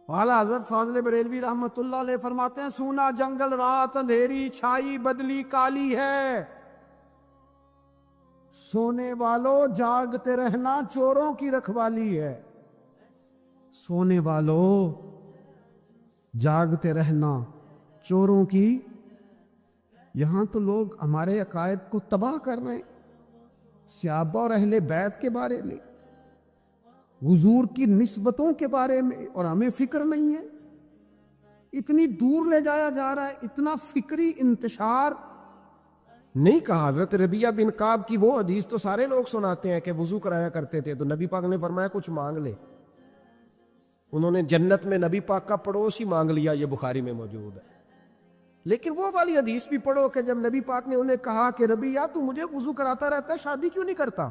والا حضرت فاضل بریلوی رحمۃ اللہ علیہ فرماتے ہیں سونا جنگل رات اندھیری چھائی بدلی کالی ہے، سونے والوں جاگتے رہنا چوروں کی رکھوالی ہے۔ سونے والوں جاگتے رہنا چوروں کی، یہاں تو لوگ ہمارے عقائد کو تباہ کر رہے ہیں، صحابہ اور اہل بیت کے بارے میں، حضور کی نسبتوں کے بارے میں، اور ہمیں فکر نہیں ہے۔ اتنی دور لے جایا جا رہا ہے، اتنا فکری انتشار نہیں کہا۔ حضرت ربیہ بن کعب کی وہ حدیث تو سارے لوگ سناتے ہیں کہ وضو کرایا کرتے تھے تو نبی پاک نے فرمایا کچھ مانگ لے، انہوں نے جنت میں نبی پاک کا پڑوس ہی مانگ لیا، یہ بخاری میں موجود ہے۔ لیکن وہ والی حدیث بھی پڑھو کہ جب نبی پاک نے انہیں کہا کہ ربیہ تو مجھے وضو کراتا رہتا ہے، شادی کیوں نہیں کرتا؟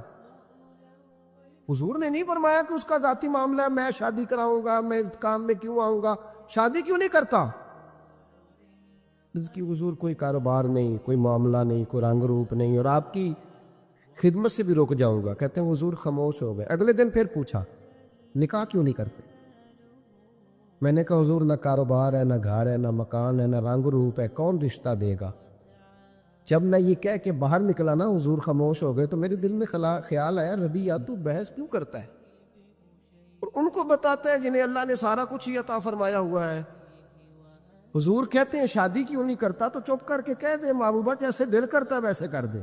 حضور نے نہیں فرمایا کہ اس کا ذاتی معاملہ ہے، میں شادی کراؤں گا، میں اس کام میں کیوں آؤں گا، شادی کیوں نہیں کرتا؟ اس کی حضور کوئی کاروبار نہیں، کوئی معاملہ نہیں، کوئی رنگ روپ نہیں، اور آپ کی خدمت سے بھی رک جاؤں گا۔ کہتے ہیں حضور خاموش ہو گئے۔ اگلے دن پھر پوچھا نکاح کیوں نہیں کرتے؟ میں نے کہا حضور نہ کاروبار ہے، نہ گھر ہے، نہ مکان ہے، نہ رنگ روپ ہے، کون رشتہ دے گا؟ جب میں یہ کہہ کے باہر نکلا نا حضور خاموش ہو گئے، تو میرے دل میں خیال آیا ربیہ تو بحث کیوں کرتا ہے، اور ان کو بتاتا ہے جنہیں اللہ نے سارا کچھ ہی عطا فرمایا ہوا ہے۔ حضور کہتے ہیں شادی کیوں نہیں کرتا، تو چپ کر کے کہہ دے محبوبہ جیسے دل کرتا ہے ویسے کر دے،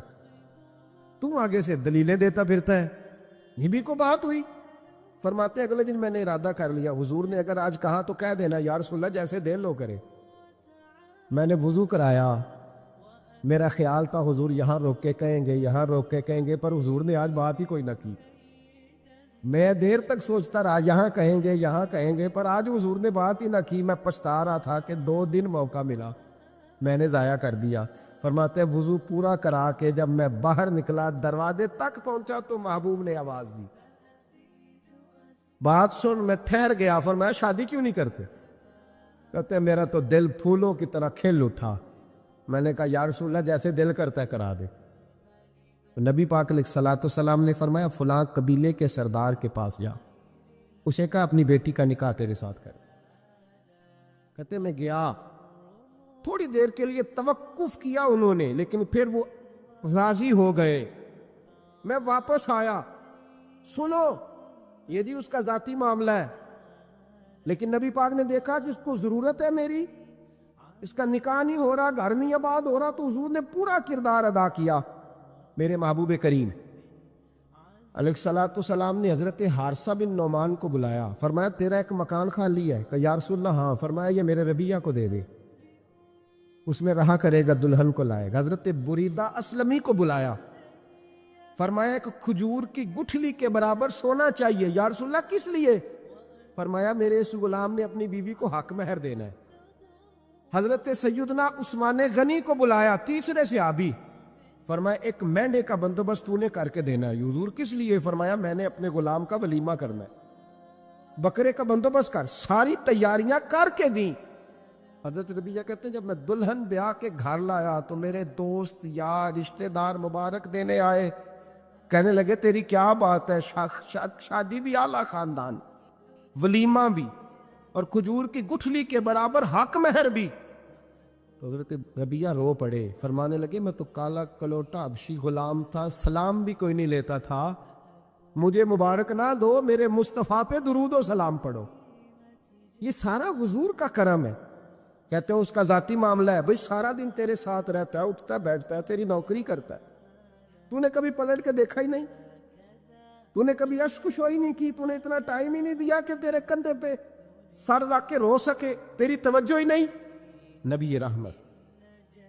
تم آگے سے دلیلیں دیتا پھرتا ہے۔ یہ بھی کو بات ہوئی۔ فرماتے ہیں اگلے دن میں نے ارادہ کر لیا، حضور نے اگر آج کہا تو کہہ دینا یا رسول اللہ جیسے دل لو کرے۔ میں نے وضو کرایا، میرا خیال تھا حضور یہاں روک کے کہیں گے، یہاں روک کے کہیں گے، پر حضور نے آج بات ہی کوئی نہ کی۔ میں دیر تک سوچتا رہا یہاں کہیں گے، یہاں کہیں گے، پر آج حضور نے بات ہی نہ کی۔ میں پچھتا رہا تھا کہ 2 دن موقع ملا، میں نے ضائع کر دیا۔ فرماتے ہیں وضو پورا کرا کے جب میں باہر نکلا، دروازے تک پہنچا تو محبوب نے آواز دی، بات سن۔ میں ٹھہر گیا، فرمایا شادی کیوں نہیں کرتے؟ کہتے ہیں میرا تو دل پھولوں کی طرح کھل اٹھا۔ میں نے کہا یا رسول اللہ جیسے دل کرتا ہے کرا دے۔ نبی پاک علیہ الصلوۃ والسلام نے فرمایا فلاں قبیلے کے سردار کے پاس جا، اسے کہا اپنی بیٹی کا نکاح تیرے ساتھ کر۔ کہتے میں گیا، تھوڑی دیر کے لیے توقف کیا انہوں نے، لیکن پھر وہ راضی ہو گئے۔ میں واپس آیا، سنو یہ بھی اس کا ذاتی معاملہ ہے، لیکن نبی پاک نے دیکھا کہ اس کو ضرورت ہے میری، اس کا نکاح نہیں ہو رہا، گھر نہیں آباد ہو رہا، تو حضور نے پورا کردار ادا کیا۔ میرے محبوب کریم علیہ الصلوۃ والسلام نے حضرت حارثہ بن نعمان کو بلایا، فرمایا تیرا ایک مکان خالی ہے؟ کہ یا رسول اللہ ہاں۔ فرمایا یہ میرے ربیہ کو دے دے، اس میں رہا کرے گا، دلہن کو لائے گا۔ حضرت بریدہ اسلمی کو بلایا، فرمایا ایک کھجور کی گٹھلی کے برابر سونا چاہیے۔ یا رسول اللہ کس لیے؟ فرمایا میرے اس غلام نے اپنی بیوی کو حق مہر دینا ہے۔ حضرت سیدنا عثمان غنی کو بلایا، تیسرے صحابی، فرمایا ایک مینڈے کا بندوبست تو نے کر کے دینا ہے۔ حضور کس لیے؟ فرمایا میں نے اپنے غلام کا ولیمہ کرنا ہے، بکرے کا بندوبست کر۔ ساری تیاریاں کر کے دیں۔ حضرت ربیہ کہتے ہیں جب میں دلہن بیاہ کے گھر لایا تو میرے دوست یار رشتہ دار مبارک دینے آئے، کہنے لگے تیری کیا بات ہے، شادی بھی اعلیٰ خاندان، ولیمہ بھی، اور کھجور کی گٹھلی کے برابر حق مہر بھی۔ تو حضرت ربیہ رو پڑے، فرمانے لگے میں تو کالا کلوٹا حبشی غلام تھا، سلام بھی کوئی نہیں لیتا تھا، مجھے مبارک نہ دو، میرے مصطفیٰ پہ درود و سلام پڑھو۔ یہ سارا حضور کا کرم ہے۔ کہتے ہیں اس کا ذاتی معاملہ ہے، بھئی سارا دن تیرے ساتھ رہتا ہے، اٹھتا ہے بیٹھتا ہے، تیری نوکری کرتا ہے، تو نے کبھی پلٹ کے دیکھا ہی نہیں، تو نے کبھی اشک شوئی نہیں کی، تو نے اتنا ٹائم ہی نہیں دیا کہ تیرے کندھے پہ سر رکھ کے رو سکے، تیری توجہ ہی نہیں۔ نبی رحمت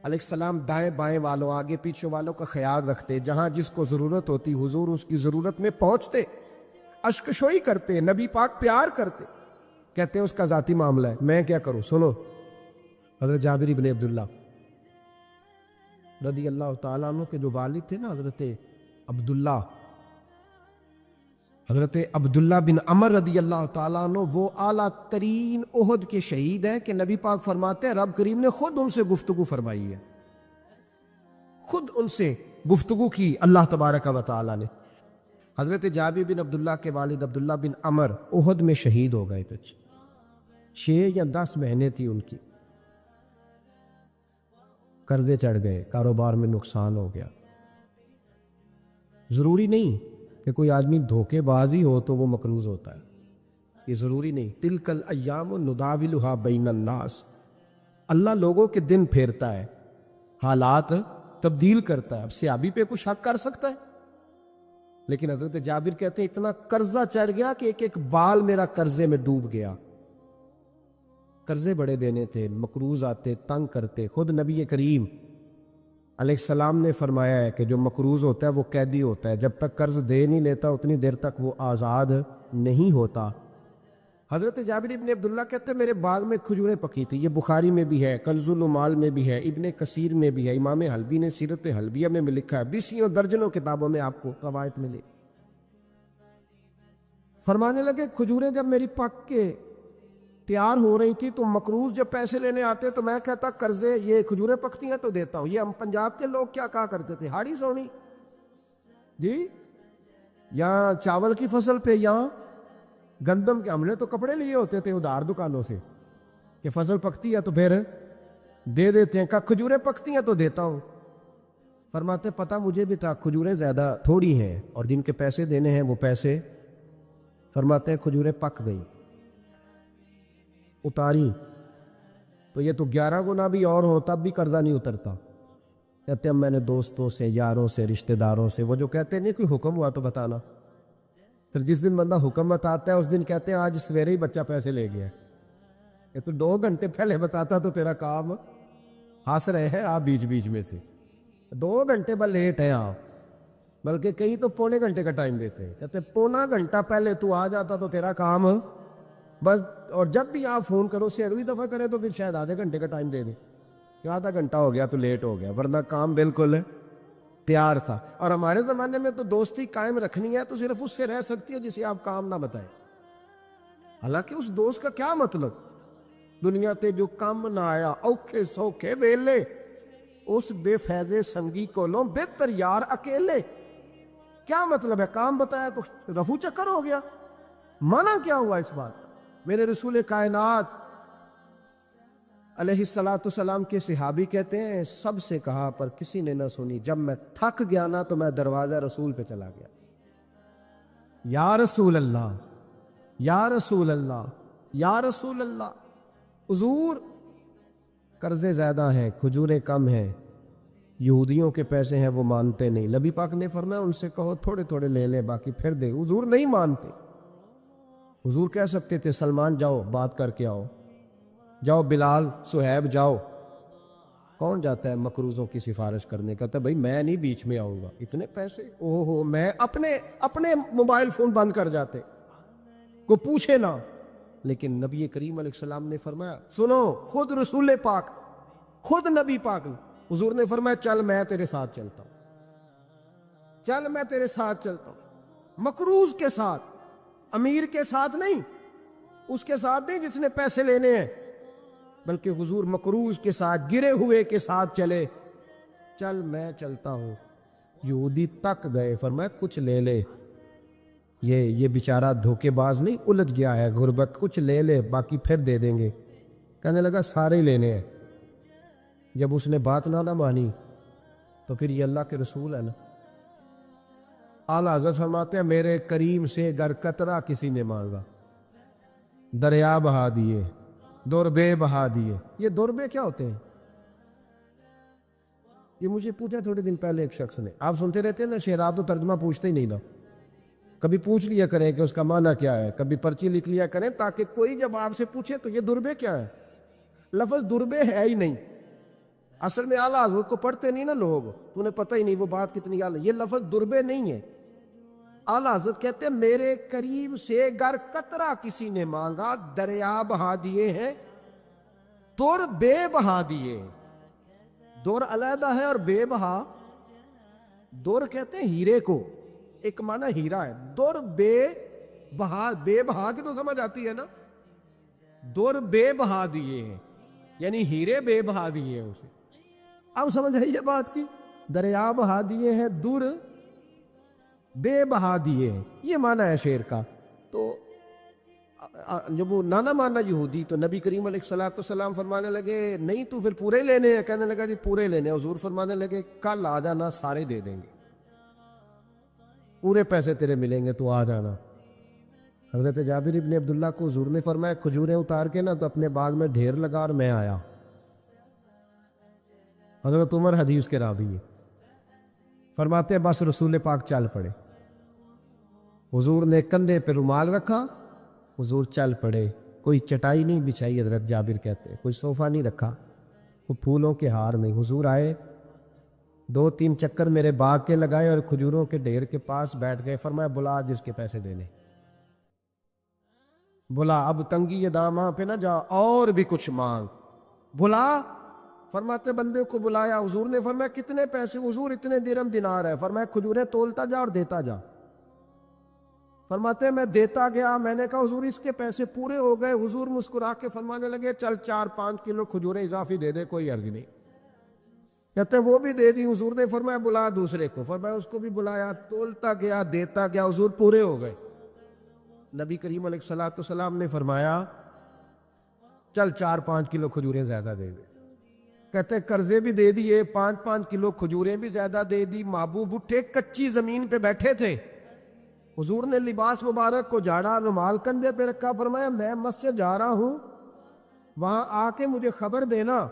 علیہ السلام دائیں بائیں والوں، آگے پیچھے والوں کا خیال رکھتے، جہاں جس کو ضرورت ہوتی حضور اس کی ضرورت میں پہنچتے، اشک شوئی کرتے، نبی پاک پیار کرتے۔ کہتے ہیں اس کا ذاتی معاملہ ہے، میں کیا کروں؟ سنو حضرت جابر بن عبداللہ رضی اللہ تعالیٰ عنہ کے جو والد تھے نا حضرت عبداللہ بن عمر رضی اللہ تعالیٰ عنہ، وہ اعلیٰ ترین احد کے شہید ہیں کہ نبی پاک فرماتے ہیں رب کریم نے خود ان سے گفتگو فرمائی ہے، خود ان سے گفتگو کی اللہ تبارک و تعالیٰ نے۔ حضرت جابر بن عبداللہ کے والد عبداللہ بن عمر احد میں شہید ہو گئے تھے، 6 یا 10 بہنیں تھیں ان کی، قرضے چڑھ گئے، کاروبار میں نقصان ہو گیا۔ ضروری نہیں کہ کوئی آدمی دھوکے باز ہی ہو تو وہ مقروض ہوتا ہے، یہ ضروری نہیں۔ تلک الایام نداولھا بین الناس، اللہ لوگوں کے دن پھیرتا ہے، حالات تبدیل کرتا ہے۔ اب صحابی پہ کچھ شک کر سکتا ہے؟ لیکن حضرت جابر کہتے ہیں اتنا قرضہ چڑھ گیا کہ ایک ایک بال میرا قرضے میں ڈوب گیا۔ قرضے بڑے دینے تھے، مقروض آتے، تنگ کرتے۔ خود نبی کریم علیہ السلام نے فرمایا ہے کہ جو مقروض ہوتا ہے وہ قیدی ہوتا ہے، جب تک قرض دے نہیں لیتا اتنی دیر تک وہ آزاد نہیں ہوتا۔ حضرت جابر ابن عبداللہ کہتے ہیں میرے باغ میں کھجوریں پکی تھی، یہ بخاری میں بھی ہے، کنز العمال میں بھی ہے، ابن کثیر میں بھی ہے، امام حلبی نے سیرت حلبیہ میں لکھا ہے، بیسیوں درجنوں کتابوں میں آپ کو روایت ملے۔ فرمانے لگے کھجوریں جب میری پک کے تیار ہو رہی تھی تو مقروض جب پیسے لینے آتے تو میں کہتا قرضے یہ کھجوریں پکتی ہیں تو دیتا ہوں۔ یہ ہم پنجاب کے لوگ کیا کہا کرتے تھے، ہاڑی سونی جی، یہاں چاول کی فصل پہ یہاں گندم کے، ہم نے تو کپڑے لیے ہوتے تھے ادھار دکانوں سے کہ فصل پکتی ہے تو پھر دے دیتے ہیں، کہ کھجوریں پکتی ہیں تو دیتا ہوں۔ فرماتے پتہ مجھے بھی تھا کھجوریں زیادہ تھوڑی ہیں اور جن کے پیسے دینے ہیں وہ پیسے، فرماتے ہیں کھجوریں پک گئی، اتاری تو یہ تو 11 گنا بھی اور ہو تب بھی قرضہ نہیں اترتا۔ کہتے ہیں میں نے دوستوں سے، یاروں سے، رشتہ داروں سے، وہ جو کہتے ہیں نہیں کوئی حکم ہوا تو بتانا، پھر جس دن بندہ حکم بتاتا ہے اس دن کہتے ہیں آج سویرے ہی بچہ پیسے لے گیا، یہ تو 2 گھنٹے پہلے بتاتا تو تیرا کام ہنس رہے ہیں آپ بیچ بیچ میں سے، 2 گھنٹے بس لیٹ ہیں آپ، بلکہ کہیں تو پونے گھنٹے کا ٹائم دیتے ہیں، کہتے ہیں پونا گھنٹہ پہلے تو آ جاتا تو تیرا کام بس، اور جب بھی آپ فون کرو سے اگلی دفعہ کرے تو پھر شاید آدھے گھنٹے کا ٹائم دے دیں کہ آدھا گھنٹہ ہو گیا تو لیٹ ہو گیا، ورنہ کام بالکل تیار تھا۔ اور ہمارے زمانے میں تو دوستی قائم رکھنی ہے تو صرف اس سے رہ سکتی ہے جسے آپ کام نہ بتائیں، حالانکہ اس دوست کا کیا مطلب، دنیا تے جو کام نہ آیا اوکھے سوکھے ویلے، اس بے فیضے سنگی کو لو بہتر یار اکیلے، کیا مطلب ہے، کام بتایا تو رفو چکر ہو گیا، مانا کیا ہوا اس بات؟ میرے رسول کائنات علیہ السلام کے صحابی کہتے ہیں سب سے کہا پر کسی نے نہ سنی، جب میں تھک گیا نا تو میں دروازہ رسول پہ چلا گیا، یا رسول اللہ یا رسول اللہ یا رسول اللہ، حضور قرضے زیادہ ہیں، کھجوریں کم ہیں، یہودیوں کے پیسے ہیں وہ مانتے نہیں، نبی پاک نے فرمایا ان سے کہو تھوڑے تھوڑے لے لے باقی پھر دے، حضور نہیں مانتے۔ حضور کہہ سکتے تھے سلمان جاؤ بات کر کے آؤ، جاؤ بلال صہیب جاؤ، کون جاتا ہے مقروضوں کی سفارش کرنے، کہتا ہے بھائی میں نہیں بیچ میں آؤں گا، اتنے پیسے اوہ ہو، میں اپنے موبائل فون بند کر جاتے، کو پوچھے نہ۔ لیکن نبی کریم علیہ السلام نے فرمایا سنو، خود رسول پاک، خود نبی پاک نے، حضور نے فرمایا چل میں تیرے ساتھ چلتا ہوں، چل میں تیرے ساتھ چلتا ہوں، مقروض کے ساتھ، امیر کے ساتھ نہیں، اس کے ساتھ نہیں جس نے پیسے لینے ہیں، بلکہ حضور مقروض کے ساتھ، گرے ہوئے کے ساتھ چلے، چل میں چلتا ہوں۔ یہودی تک گئے، فرمایا کچھ لے لے، یہ بیچارہ دھوکے باز نہیں الجھ گیا ہے، غربت، کچھ لے لے باقی پھر دے دیں گے۔ کہنے لگا سارے ہی لینے ہیں۔ جب اس نے بات نہ مانی تو پھر یہ اللہ کے رسول ہے نا۔ اعلیٰ حضرت فرماتے ہیں میرے کریم سے گر قطرہ کسی نے مانگا، دریا بہا دیے، دربے بہا دیے۔ یہ دربے کیا ہوتے ہیں؟ یہ مجھے پوچھا تھوڑے دن پہلے ایک شخص نے، آپ سنتے رہتے ہیں نا شعرات و ترجمہ پوچھتے ہی نہیں نا، کبھی پوچھ لیا کریں کہ اس کا معنی کیا ہے، کبھی پرچی لکھ لیا کریں تاکہ کوئی جب آپ سے پوچھے تو یہ دربے کیا ہے، لفظ دربے ہے ہی نہیں، اصل میں اعلیٰ حضرت کو پڑھتے نہیں نا لوگ، تو انہیں پتہ ہی نہیں وہ بات کتنی اعلیٰ، یہ لفظ دربے نہیں ہے۔ اعلیٰ حضرت کہتے ہیں میرے قریب سے گر قطرہ کسی نے مانگا، دریا بہا دیے ہیں، در بے بہا دیے۔ در علیحدہ ہے اور بے بہا، در کہتے ہیں ہیرے کو، ایک معنی ہیرا ہے، در بے بہا، بے بہا کی تو سمجھ آتی ہے نا، در بے بہا دیے ہیں یعنی ہیرے بے بہا دیے ہیں اسے۔ اب سمجھ آئی یہ بات کی، دریا بہا دیے ہیں، در بے بہا دیے ہیں، یہ معنی ہے شعر کا۔ تو جب وہ نانا مانا یہودی، تو نبی کریم علیہ الصلوۃ والسلام فرمانے لگے نہیں تو پھر پورے لینے ہیں؟ کہنے لگا جی پورے لینے ہیں۔ حضور فرمانے لگے کل آ جانا، سارے دے دیں گے، پورے پیسے تیرے ملیں گے، تو آ جانا۔ حضرت جابر ابن عبداللہ کو حضور نے فرمایا کھجوریں اتار کے نا تو اپنے باغ میں ڈھیر لگا اور میں آیا۔ حضرت عمر حدیث کے راوی ہیں، فرماتے ہیں بس رسول پاک چل پڑے، حضور نے کندھے پہ رومال رکھا، حضور چل پڑے۔ کوئی چٹائی نہیں بچھائی، حضرت جابر کہتے ہیں، کوئی صوفہ نہیں رکھا، وہ پھولوں کے ہار میں حضور آئے، 2-3 چکر میرے باغ کے لگائے اور کھجوروں کے ڈھیر کے پاس بیٹھ گئے۔ فرمایا بلا جس کے پیسے دینے، بلا، اب تنگی یہ داماں پہ نہ جا، اور بھی کچھ مانگ، بلا۔ فرماتے بندے کو بلایا، حضور نے فرمایا کتنے پیسے؟ حضور اتنے درہم دینار ہے۔ فرمایا کھجوریں تولتا جا اور دیتا جا۔ فرماتے میں دیتا گیا، میں نے کہا حضور اس کے پیسے پورے ہو گئے۔ حضور مسکرا کے فرمانے لگے چل 4-5 کلو کھجوریں اضافی دے دے، کوئی عرض نہیں۔ کہتے ہیں وہ بھی دے دی۔ حضور نے فرمایا بلا دوسرے کو، فرمایا اس کو بھی بلایا، تولتا گیا، دیتا گیا، حضور پورے ہو گئے۔ نبی کریم علیہ الصلوۃ والسلام نے فرمایا چل 4-5 کلو کھجوریں زیادہ دے دے۔ کہتے ہیں قرضے بھی دے دیے، 5-5 کلو کھجوریں بھی زیادہ دے دی۔ محبوب اٹھے، کچی زمین پہ بیٹھے تھے، حضور نے لباس مبارک کو جھاڑا، رومال کندھے پہ رکھا، فرمایا میں مسجد جا رہا ہوں، وہاں آ کے مجھے خبر دینا،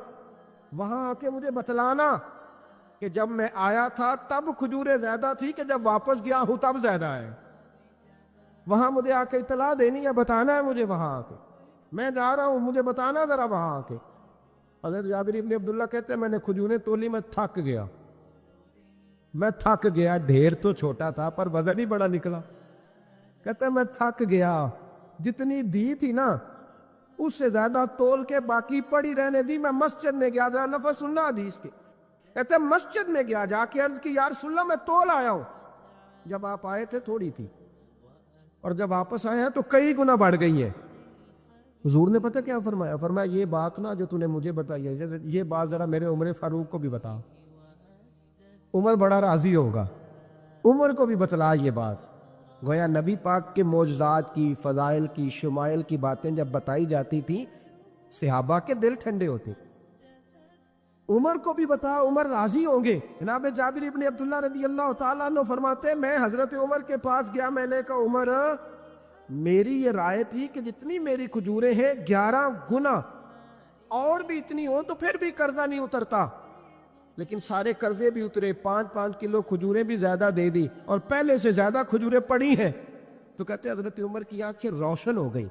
وہاں آ کے مجھے بتلانا کہ جب میں آیا تھا تب کھجوریں زیادہ تھی کہ جب واپس گیا ہوں تب زیادہ ہے۔ وہاں مجھے آ کے اطلاع دینی ہے، بتانا ہے مجھے، وہاں آ کے میں جا رہا ہوں، مجھے بتانا ذرا وہاں آ کے۔ حضرت جابر ابن عبداللہ کہتے ہیں میں نے کھجوریں تولی، میں تھک گیا، میں تھک گیا، ڈھیر تو چھوٹا تھا پر وزن ہی بڑا نکلا۔ کہتے ہیں میں تھک گیا، جتنی دی تھی نا اس سے زیادہ تول کے باقی پڑی رہنے دی۔ میں مسجد میں گیا، ذرا لفظ سننا حدیث کے، کہتے ہیں مسجد میں گیا، جا کے عرض کی یا رسول اللہ میں تول آیا ہوں، جب آپ آئے تھے تھوڑی تھی اور جب واپس آئے ہیں تو کئی گنا بڑھ گئی ہیں۔ حضور نے پتہ کیا فرمایا؟ فرمایا یہ بات نا جو تو نے مجھے بتائی ہے، یہ بات ذرا میرے عمر فاروق کو بھی بتا، عمر بڑا راضی ہوگا، عمر کو بھی بتلا یہ بات۔ گویا نبی پاک کے معجزات کی، فضائل کی، شمائل کی باتیں جب بتائی جاتی تھیں صحابہ کے دل ٹھنڈے ہوتے۔ عمر کو بھی بتا، عمر راضی ہوں گے۔ جناب جابر ابن عبداللہ رضی اللہ تعالیٰ عنہ فرماتے ہیں میں حضرت عمر کے پاس گیا، میں نے کہا عمر میری یہ رائے تھی کہ جتنی میری کھجوریں ہیں 11 گنا اور بھی اتنی ہوں تو پھر بھی قرضہ نہیں اترتا، لیکن سارے قرضے بھی اترے، 5-5 کلو کھجوریں بھی زیادہ دے دی اور پہلے سے زیادہ کھجوریں پڑی ہیں۔ تو کہتے ہیں حضرت عمر کی آنکھیں روشن ہو گئی،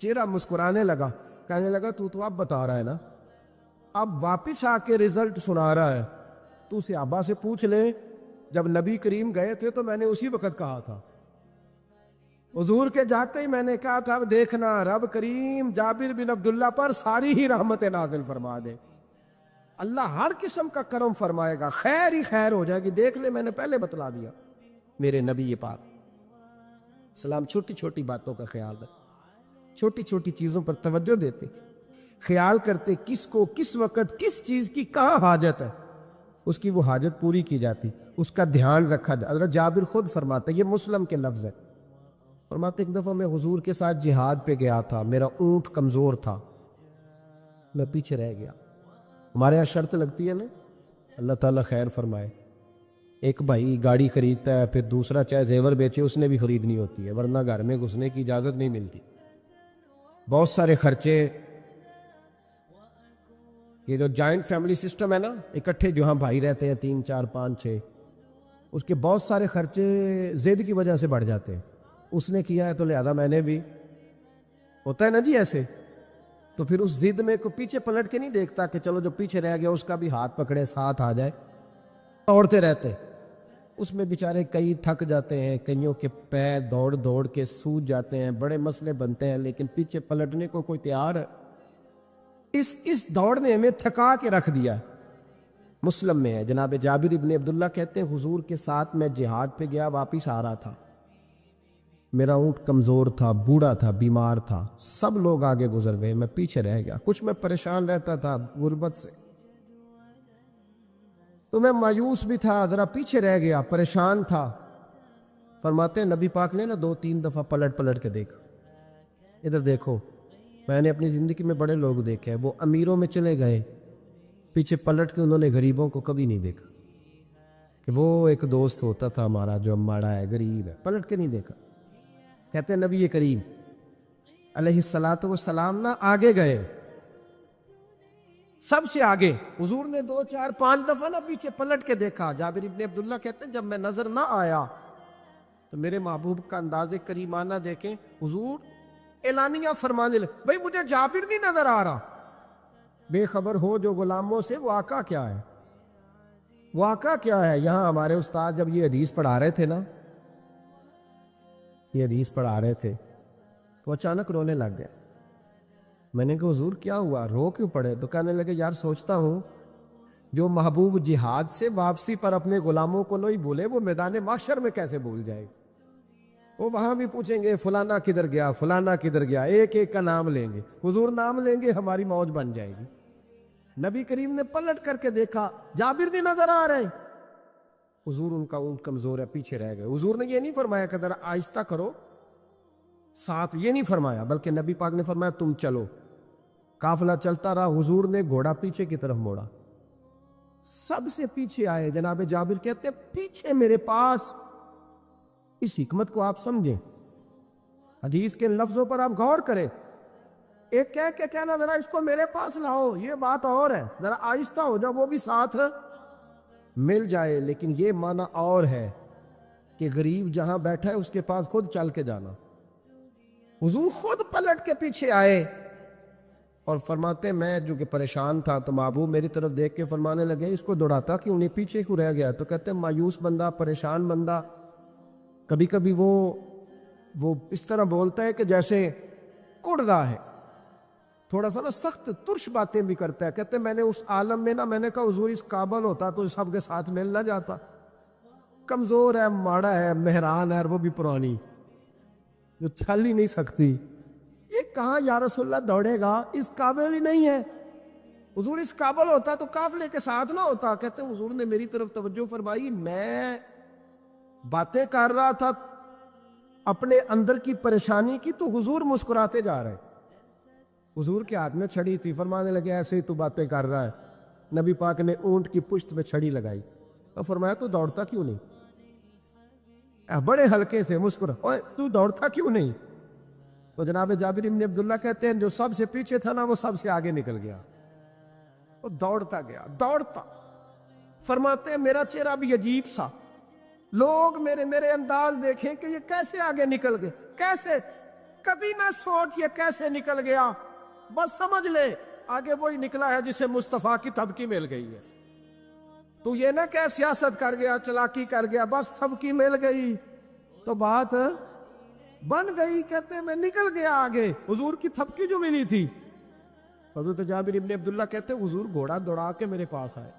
چہرہ مسکرانے لگا، کہنے لگا تو اب بتا رہا ہے نا، اب واپس آ کے رزلٹ سنا رہا ہے، تو صحابہ سے پوچھ لے جب نبی کریم گئے تھے تو میں نے اسی وقت کہا تھا، حضور کے جاتے ہی میں نے کہا تھا اب دیکھنا رب کریم جابر بن عبداللہ پر ساری ہی رحمت نازل فرما دے، اللہ ہر قسم کا کرم فرمائے گا، خیر ہی خیر ہو جائے گی، دیکھ لے میں نے پہلے بتلا دیا۔ میرے نبی پاک سلام چھوٹی چھوٹی باتوں کا خیال رکھتے، چھوٹی چھوٹی چیزوں پر توجہ دیتے، خیال کرتے کس کو کس وقت کس چیز کی کہاں حاجت ہے، اس کی وہ حاجت پوری کی جاتی، اس کا دھیان رکھا جاتا۔ حضرت جابر خود فرماتے، یہ مسلم کے لفظ ہے، فرماتے ایک دفعہ میں حضور کے ساتھ جہاد پہ گیا تھا، میرا اونٹ کمزور تھا، میں پیچھے رہ گیا۔ ہمارے یہاں شرط لگتی ہے نا، اللہ تعالیٰ خیر فرمائے، ایک بھائی گاڑی خریدتا ہے پھر دوسرا چاہے زیور بیچے اس نے بھی خریدنی ہوتی ہے، ورنہ گھر میں گھسنے کی اجازت نہیں ملتی، بہت سارے خرچے۔ یہ جو جوائنٹ فیملی سسٹم ہے نا، اکٹھے جو ہاں بھائی رہتے ہیں 3 4 5 6، اس کے بہت سارے خرچے ضد کی وجہ سے بڑھ جاتے ہیں، اس نے کیا ہے تو لہذا میں نے بھی، ہوتا ہے نا جی ایسے، تو پھر اس ضد میں کوئی پیچھے پلٹ کے نہیں دیکھتا کہ چلو جو پیچھے رہ گیا اس کا بھی ہاتھ پکڑے ساتھ آ جائے، دوڑتے رہتے، اس میں بیچارے کئی تھک جاتے ہیں، کئیوں کے پیر دوڑ دوڑ کے سوج جاتے ہیں، بڑے مسئلے بنتے ہیں، لیکن پیچھے پلٹنے کو کوئی تیار ہے؟ اس دوڑ نے ہمیں تھکا کے رکھ دیا۔ مسلم میں ہے، جناب جابر ابن عبداللہ کہتے ہیں حضور کے ساتھ میں جہاد پہ گیا، واپس آ رہا تھا، میرا اونٹ کمزور تھا، بوڑھا تھا، بیمار تھا، سب لوگ آگے گزر گئے، میں پیچھے رہ گیا، کچھ میں پریشان رہتا تھا غربت سے، تو میں مایوس بھی تھا، ذرا پیچھے رہ گیا، پریشان تھا۔ فرماتے ہیں نبی پاک نے نا 2-3 دفعہ پلٹ پلٹ کے دیکھا، ادھر دیکھو، میں نے اپنی زندگی میں بڑے لوگ دیکھے ہیں، وہ امیروں میں چلے گئے، پیچھے پلٹ کے انہوں نے غریبوں کو کبھی نہیں دیکھا کہ وہ ایک دوست ہوتا تھا ہمارا جو ماڑا ہے، غریب ہے، پلٹ کے نہیں دیکھا۔ کہتے ہیں نبی کریم علیہ الصلاۃ والسلام نا آگے گئے، سب سے آگے۔ حضور نے 2 4 5 دفعہ نا پیچھے پلٹ کے دیکھا۔ جابر ابن عبداللہ کہتے ہیں جب میں نظر نہ آیا تو میرے محبوب کا انداز کریمانہ دیکھیں، حضور اعلانیہ فرمانے لگے، بھئی مجھے جابر نہیں نظر آ رہا۔ بے خبر ہو جو غلاموں سے، واقعہ کیا ہے؟ واقعہ کیا ہے؟ یہاں ہمارے استاد جب یہ حدیث پڑھا رہے تھے نا، یہ حدیث پڑھا رہے تھے تو اچانک رونے لگ گئے۔ میں نے کہا حضور کیا ہوا، رو کیوں پڑے؟ تو کہنے لگے یار سوچتا ہوں جو محبوب جہاد سے واپسی پر اپنے غلاموں کو نہیں بھولے، وہ میدان محشر میں کیسے بھول جائے؟ وہ وہاں بھی پوچھیں گے فلانا کدھر گیا، فلانا کدھر گیا، ایک ایک کا نام لیں گے، حضور نام لیں گے ہماری موج بن جائے گی۔ نبی کریم نے پلٹ کر کے دیکھا، جابر نہیں نظر آ رہے۔ حضور ان کا اونٹ کمزور ہے، پیچھے رہ گئے۔ حضور نے یہ نہیں فرمایا کہ ذرا آہستہ کرو ساتھ، یہ نہیں فرمایا، بلکہ نبی پاک نے فرمایا تم چلو۔ قافلہ چلتا رہا، حضور نے گھوڑا پیچھے کی طرف موڑا، سب سے پیچھے آئے۔ جناب جابر کہتے ہیں پیچھے میرے پاس۔ اس حکمت کو آپ سمجھیں، حدیث کے لفظوں پر آپ غور کریں۔ ایک کہہ کے کہنا ذرا اس کو میرے پاس لاؤ، یہ بات اور ہے، ذرا آہستہ ہو جا، وہ بھی ساتھ مل جائے۔ لیکن یہ معنی اور ہے کہ غریب جہاں بیٹھا ہے اس کے پاس خود چل کے جانا۔ حضور خود پلٹ کے پیچھے آئے اور فرماتے میں جو کہ پریشان تھا تو محبوب میری طرف دیکھ کے فرمانے لگے اس کو دوڑاتا کیوں نہیں، پیچھے کیوں رہ گیا؟ تو کہتے ہیں مایوس بندہ، پریشان بندہ کبھی کبھی وہ اس طرح بولتا ہے کہ جیسے کڑ رہا ہے، تھوڑا سا نا سخت ترش باتیں بھی کرتا ہے۔ کہتے ہیں میں نے اس عالم میں نا، میں نے کہا حضور اس قابل ہوتا تو سب کے ساتھ مل نہ جاتا، کمزور ہے، ماڑا ہے، مہران ہے، اور وہ بھی پرانی جو چل ہی نہیں سکتی، یہ کہاں یا رسول اللہ دوڑے گا، اس قابل ہی نہیں ہے۔ حضور اس قابل ہوتا تو قافلے کے ساتھ نہ ہوتا۔ کہتے ہیں حضور نے میری طرف توجہ فرمائی، میں باتیں کر رہا تھا اپنے اندر کی پریشانی کی تو حضور مسکراتے جا رہے۔ حضور کے ہاتھ میں چھڑی تھی، فرمانے لگے ایسے ہی تو باتیں کر رہا ہے۔ نبی پاک نے اونٹ کی پشت میں چھڑی لگائی اور فرمایا تو دوڑتا کیوں نہیں؟ بڑے ہلکے سے مسکرا، اوے تو دوڑتا کیوں نہیں؟ تو جناب جابر ابن عبداللہ کہتے ہیں جو سب سے پیچھے تھا نا وہ سب سے آگے نکل گیا، وہ دوڑتا گیا، دوڑتا۔ فرماتے ہیں میرا چہرہ بھی عجیب سا، لوگ میرے انداز دیکھیں کہ یہ کیسے آگے نکل گئے، کیسے، کبھی نہ سوچ یہ کیسے نکل گیا، بس سمجھ لے آگے وہی نکلا ہے جسے مصطفیٰ کی تھبکی مل گئی ہے۔ تو یہ نہ کہ سیاست کر گیا، چلاکی کر گیا، بس تھبکی مل گئی تو بات بن گئی۔ کہتے ہیں میں نکل گیا آگے، حضور کی تھپکی جو ملی تھی۔ حضرت جابر ابن عبداللہ کہتے ہیں حضور گھوڑا دوڑا کے میرے پاس آئے،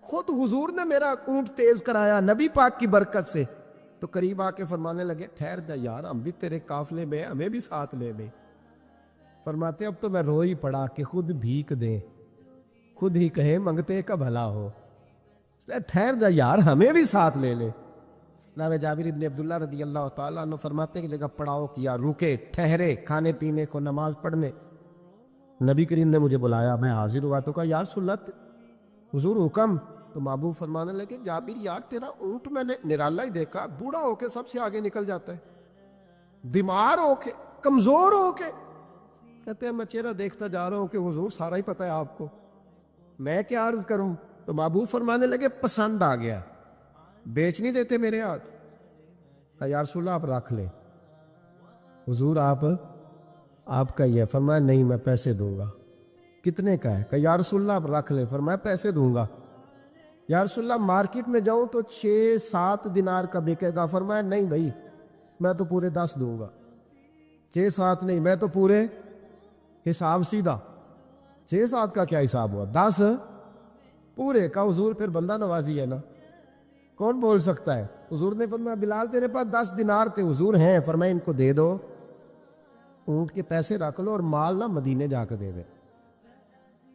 خود حضور نے میرا اونٹ تیز کرایا نبی پاک کی برکت سے۔ تو قریب آ کے فرمانے لگے ٹھہر جا یار، ہم بھی تیرے قافلے میں، ہمیں بھی ساتھ لے لے۔ فرماتے اب تو میں رو ہی پڑا کہ خود بھیک دے، خود ہی کہیں منگتے کا بھلا ہو، ٹھہر جا یار ہمیں بھی ساتھ لے لے۔ جناب جابر ابن عبداللہ رضی اللہ تعالیٰ عنہ فرماتے کہ جگہ پڑاؤ کیا، رکے، ٹھہرے کھانے پینے کو، نماز پڑھنے۔ نبی کریم نے مجھے بلایا، میں حاضر ہوا تو کہا یا رسول اللہ حضور حکم۔ تو محبوب فرمانے لگے جابر یار تیرا اونٹ میں نے نرالا ہی دیکھا، بوڑھا ہو کے سب سے آگے نکل جاتا ہے، بیمار ہو کے، کمزور ہو کے۔ کہتے ہیں میں چہرہ دیکھتا جا رہا ہوں کہ حضور سارا ہی پتہ ہے آپ کو، میں کیا عرض کروں؟ تو محبوب فرمانے لگے پسند آ گیا، بیچ نہیں دیتے میرے ہاتھ؟ کہا یا رسول اللہ آپ رکھ لیں۔ حضور آپ کا یہ؟ فرمایا نہیں میں پیسے دوں گا۔ کتنے کا ہے؟ کہا یا رسول اللہ آپ رکھ لیں۔ فرمایا پیسے دوں گا۔ یا رسول اللہ مارکیٹ میں جاؤں تو 6-7 دینار کا بکے گا۔ فرمایا نہیں بھائی میں تو پورے 10 دوں گا۔ 6-7 نہیں، میں تو پورے حساب سیدھا، 6-7 کا کیا حساب ہوا، 10 پورے کا۔ حضور پھر بندہ نوازی ہے نا، کون بول سکتا ہے؟ حضور نے فرمایا بلال تیرے پاس 10 دینار تھے؟ حضور ہیں۔ فرمایا ان کو دے دو، اونٹ کے پیسے رکھ لو اور مال نہ مدینے جا کے دے دے۔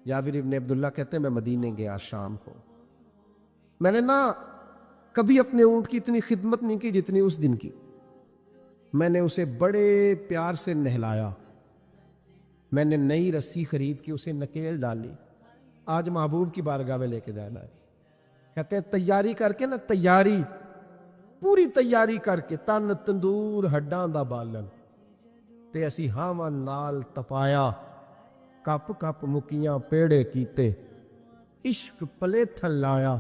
جابر ابن عبداللہ کہتے ہیں میں مدینے گیا شام کو، میں نے نا کبھی اپنے اونٹ کی اتنی خدمت نہیں کی جتنی اس دن کی۔ میں نے اسے بڑے پیار سے نہلایا، میں نے نئی رسی خرید کے اسے نکیل ڈالی، آج محبوب کی بارگاہ میں لے کے جانا ہے۔ کہتے ہیں تیاری کر کے نا، تیاری پوری تیاری کر کے، تن تندور ہڈاں دا بالن تے اسی ہاواں نال تپایا، کپ کپ مکیاں پیڑے کیتے، عشق پلیتھن لایا،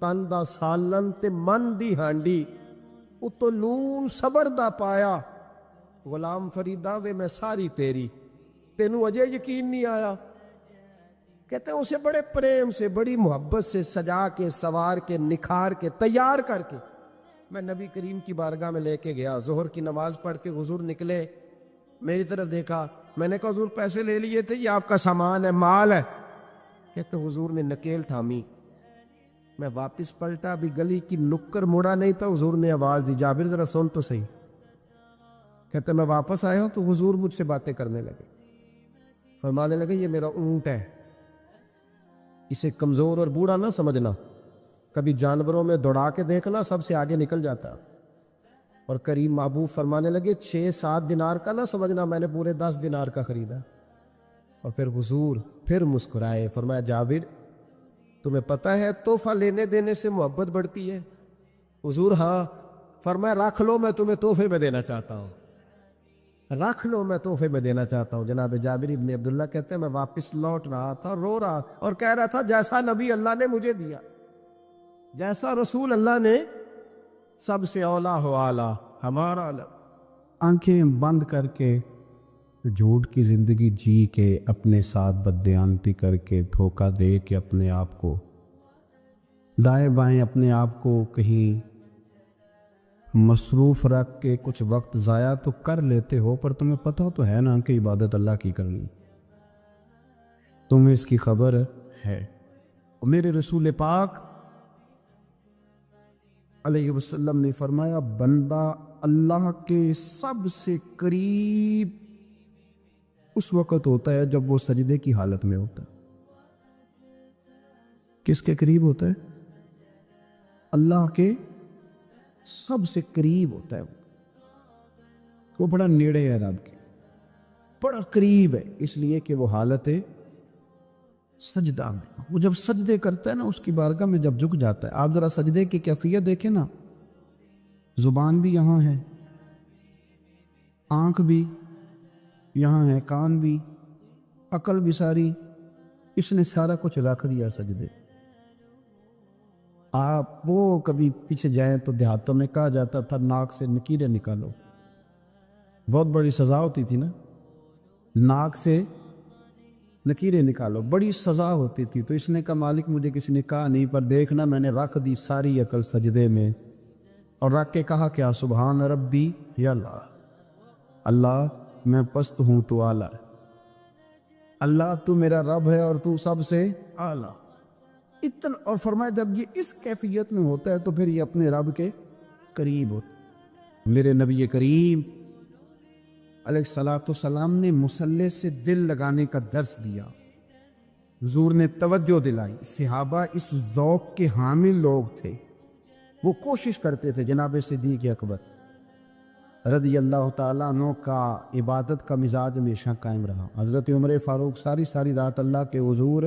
تن دا سالن تے من دی ہانڈی، اتو نون صبر دا پایا، غلام فریدا وے میں ساری تیری، تینوں اجے یقین نہیں آیا۔ کہتے ہیں اسے بڑے پریم سے، بڑی محبت سے سجا کے، سوار کے، نکھار کے، تیار کر کے میں نبی کریم کی بارگاہ میں لے کے گیا۔ ظہر کی نماز پڑھ کے حضور نکلے، میری طرف دیکھا، میں نے کہا حضور پیسے لے لیے تھے، یہ آپ کا سامان ہے، مال ہے؟ کہتے حضور نے نکیل تھامی، میں واپس پلٹا، ابھی گلی کی نکر مڑا نہیں تھا، حضور نے آواز دی، جابر ذرا سن تو صحیح۔ کہتے میں واپس آیا ہوں تو حضور مجھ سے باتیں کرنے لگے، فرمانے لگے یہ میرا اونٹ ہے، اسے کمزور اور بوڑھا نہ سمجھنا، کبھی جانوروں میں دوڑا کے دیکھنا، سب سے آگے نکل جاتا۔ اور کریم محبوب فرمانے لگے 6-7 دینار کا نہ سمجھنا، میں نے پورے 10 دینار کا خریدا۔ اور پھر حضور پھر مسکرائے، فرمایا جابر تمہیں پتہ ہے تحفہ لینے دینے سے محبت بڑھتی ہے؟ حضور ہاں۔ فرمایا رکھ لو، میں تمہیں تحفے میں دینا چاہتا ہوں، رکھ لو، میں تحفے میں دینا چاہتا ہوں۔ جناب جابر ابن عبداللہ کہتے ہیں میں واپس لوٹ رہا تھا، رو رہا اور کہہ رہا تھا جیسا نبی اللہ نے مجھے دیا، جیسا رسول اللہ نے، سب سے اولا ہو اعلیٰ ہمارا علم۔ آنکھیں بند کر کے جھوٹ کی زندگی جی کے، اپنے ساتھ بددیانتی کر کے، دھوکہ دے کے، اپنے آپ کو دائیں بائیں، اپنے آپ کو کہیں مصروف رکھ کے کچھ وقت ضائع تو کر لیتے ہو، پر تمہیں پتہ تو ہے نا کہ عبادت اللہ کی کرنی، تمہیں اس کی خبر ہے۔ اور میرے رسول پاک علیہ وسلم نے فرمایا بندہ اللہ کے سب سے قریب اس وقت ہوتا ہے جب وہ سجدے کی حالت میں ہوتا ہے۔ کس کے قریب ہوتا ہے؟ اللہ کے سب سے قریب ہوتا ہے، وہ بڑا نیڑے ہے رب کے، بڑا قریب ہے، اس لیے کہ وہ حالت سجدہ میں، وہ جب سجدے کرتا ہے نا، اس کی بارگاہ میں جب جھک جاتا ہے، آپ ذرا سجدے کی کیفیت دیکھیں نا، زبان بھی یہاں ہے، آنکھ بھی یہاں ہے، کان بھی، عقل بھی ساری، اس نے سارا کچھ رکھ دیا سجدے۔ آپ وہ کبھی پیچھے جائیں تو دیہاتوں میں کہا جاتا تھا ناک سے نکیریں نکالو، بہت بڑی سزا ہوتی تھی نا، ناک سے نکیریں نکالو، بڑی سزا ہوتی تھی۔ تو اس نے کہا مالک مجھے کسی نے کہا نہیں، پر دیکھنا میں نے رکھ دی ساری عقل سجدے میں، اور رکھ کے کہا کیا؟ سبحان ربی یا اللہ، اللہ میں پست ہوں تو اعلیٰ ہے، اللہ تو میرا رب ہے اور تو سب سے اعلیٰ اتنا۔ اور فرمایا جب یہ اس کیفیت میں ہوتا ہے تو پھر یہ اپنے رب کے قریب ہوتا ہے۔ میرے نبی کریم علیہ السلام نے مصلی سے دل لگانے کا درس دیا، حضور نے توجہ دلائی، صحابہ اس ذوق کے حامل لوگ تھے، وہ کوشش کرتے تھے۔ جناب صدیق اکبر رضی اللہ تعالیٰ عنہ کا عبادت کا مزاج ہمیشہ قائم رہا۔ حضرت عمر فاروق ساری رات اللہ کے حضور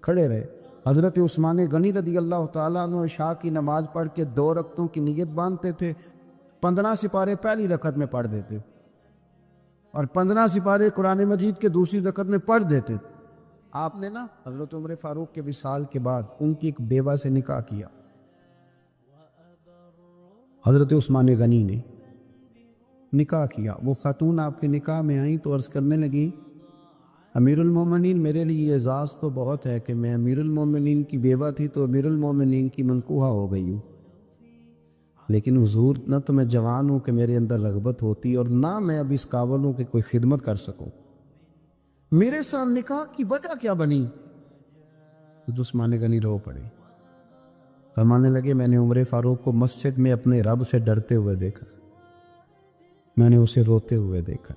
کھڑے رہے۔ حضرت عثمان غنی رضی اللہ تعالیٰ عنہ عشاء کی نماز پڑھ کے 2 رکعتوں کی نیت باندھتے تھے، 15 سپارے پہلی رکعت میں پڑھ دیتے اور 15 سپارے قرآن مجید کے دوسری رکعت میں پڑھ دیتے۔ آپ نے نا حضرت عمر فاروق کے وصال کے بعد ان کی ایک بیوہ سے نکاح کیا، حضرت عثمان غنی نے نکاح کیا۔ وہ خاتون آپ کے نکاح میں آئیں تو عرض کرنے لگی امیر المومنین میرے لیے اعزاز تو بہت ہے کہ میں امیر المومنین کی بیوہ تھی تو امیر المومنین کی منکوحہ ہو گئی ہوں، لیکن حضور نہ تو میں جوان ہوں کہ میرے اندر رغبت ہوتی اور نہ میں اب اس قابل ہوں کہ کوئی خدمت کر سکوں، میرے ساتھ نکاح کی وجہ کیا بنی؟ تو عثمان غنی رو پڑے، فرمانے لگے میں نے عمر فاروق کو مسجد میں اپنے رب سے ڈرتے ہوئے دیکھا، میں نے اسے روتے ہوئے دیکھا،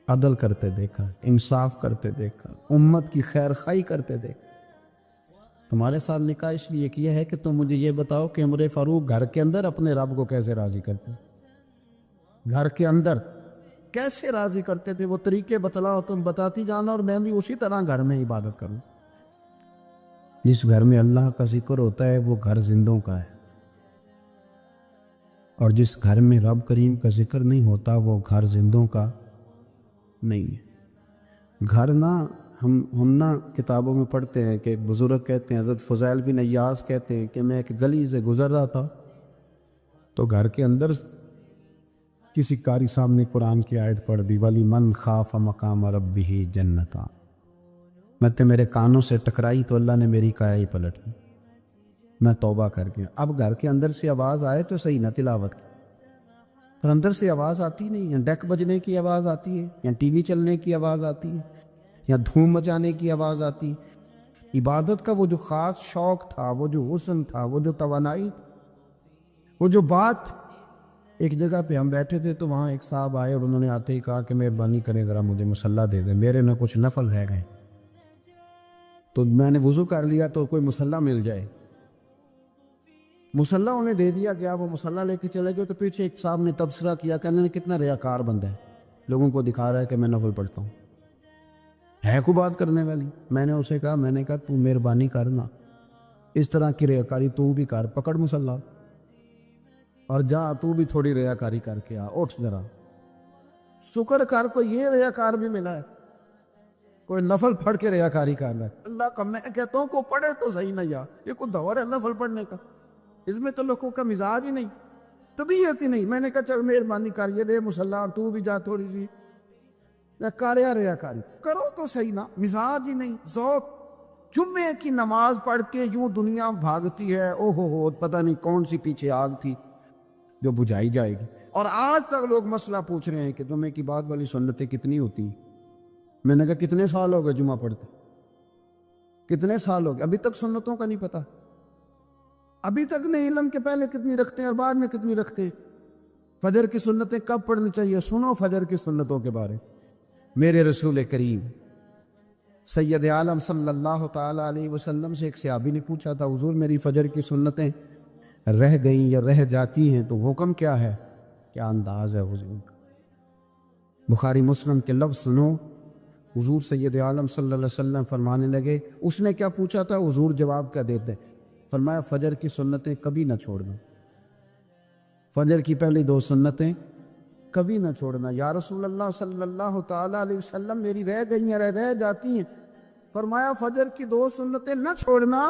عدل کرتے دیکھا، انصاف کرتے دیکھا، امت کی خیر خواہی کرتے دیکھا۔ تمہارے ساتھ نکاح اس لیے کیا ہے کہ تم مجھے یہ بتاؤ کہ عمر فاروق گھر کے اندر اپنے رب کو کیسے راضی کرتے، گھر کے اندر کیسے راضی کرتے تھے، وہ طریقے بتلاؤ، تم بتاتی جانا اور میں بھی اسی طرح گھر میں عبادت کروں۔ جس گھر میں اللہ کا ذکر ہوتا ہے وہ گھر زندوں کا ہے، اور جس گھر میں رب کریم کا ذکر نہیں ہوتا وہ گھر زندوں کا نہیں ہے۔ گھر نا ہم نا کتابوں میں پڑھتے ہیں کہ ایک بزرگ کہتے ہیں، حضرت فضیل بن عیاض کہتے ہیں کہ میں ایک گلی سے گزر رہا تھا تو گھر کے اندر کسی قاری صاحب نے قرآن کی آیت پڑھ دی، وَلِمَنْ خَافَ مَقَامَ رَبِّهِ جَنَّتَانِ۔ میں میرے کانوں سے ٹکرائی تو اللہ نے میری کایا ہی پلٹ دی، میں توبہ کر گیا۔ اب گھر کے اندر سے آواز آئے تو صحیح نہ تلاوت کی، پر اندر سے آواز آتی نہیں ہے، ڈیک بجنے کی آواز آتی ہے، یا ٹی وی چلنے کی آواز آتی ہے، یا دھوم مچانے کی آواز آتی ہے۔ عبادت کا وہ جو خاص شوق تھا، وہ جو حسن تھا، وہ جو توانائی، وہ جو بات، ایک جگہ پہ ہم بیٹھے تھے تو وہاں ایک صاحب آئے اور انہوں نے آتے ہی کہا کہ مہربانی کریں ذرا مجھے مصلی دے دیں، میرے میں کچھ نفل رہ گئے۔ تو میں نے وضو کر لیا تو کوئی مصلی مل جائے، مصلی انہیں دے دیا گیا، وہ مصلی لے کے چلے گئے تو پیچھے ایک صاحب نے تبصرہ کیا کہ انہوں نے کتنا ریاکار بندہ ہے، لوگوں کو دکھا رہا ہے کہ میں نفل پڑھتا ہوں، ہے کوئی بات کرنے والی؟ میں نے اسے کہا تو مہربانی کرنا، اس طرح کی ریاکاری تو بھی کر، پکڑ مصلی اور جا تو بھی تھوڑی ریاکاری کر کے آ، اٹھ ذرا، شکر کر کوئی یہ ریاکار بھی ملا ہے، کوئی نفل پڑھ کے ریاکاری کر رہا ہے۔ اللہ کا میں کہتا ہوں کو پڑھے تو صحیح نہ، یا یہ کوئی دور ہے نفل پڑھنے کا؟ اس میں تو لوگوں کا مزاج ہی نہیں، طبیعت ہی نہیں۔ میں نے کہا چل مہربانی کر یہ دے مصلی اور تو بھی جا تھوڑی سی ریاکاری کرو تو صحیح نا، مزاج ہی نہیں، ذوق۔ جمعے کی نماز پڑھ کے یوں دنیا بھاگتی ہے، او ہو پتہ نہیں کون سی پیچھے آگ تھی جو بجھائی جائے گی، اور آج تک لوگ مسئلہ پوچھ رہے ہیں کہ جمعے کی بعد والی سنتیں کتنی ہوتی ہیں۔ میں نے کہا کتنے سال ہو گئے جمعہ پڑھتے، کتنے سال ہو گئے، ابھی تک سنتوں کا نہیں پتہ، ابھی تک نہیں علم کے پہلے کتنی رکھتے ہیں اور بعد میں کتنی رکھتے ہیں۔ فجر کی سنتیں کب پڑھنی چاہیے؟ سنو فجر کی سنتوں کے بارے۔ میرے رسول کریم سید عالم صلی اللہ تعالیٰ علیہ وسلم سے ایک صحابی نے پوچھا تھا، حضور میری فجر کی سنتیں رہ گئیں یا رہ جاتی ہیں تو حکم کیا ہے؟ کیا انداز ہے حضور کا، بخاری مسلم کے لفظ سنو۔ حضور سید عالم صلی اللہ علیہ وسلم فرمانے لگے، اس نے کیا پوچھا تھا؟ حضور جواب کیا دیتے؟ فرمایا فجر کی سنتیں کبھی نہ چھوڑنا، فجر کی پہلی 2 سنتیں کبھی نہ چھوڑنا۔ یا رسول اللہ صلی اللہ تعالیٰ علیہ وسلم میری رہ گئی ہیں، رہ جاتی ہیں۔ فرمایا فجر کی 2 سنتیں نہ چھوڑنا،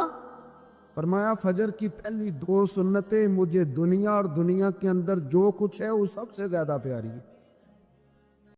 فرمایا فجر کی پہلی 2 سنتیں مجھے دنیا اور دنیا کے اندر جو کچھ ہے وہ سب سے زیادہ پیاری ہے۔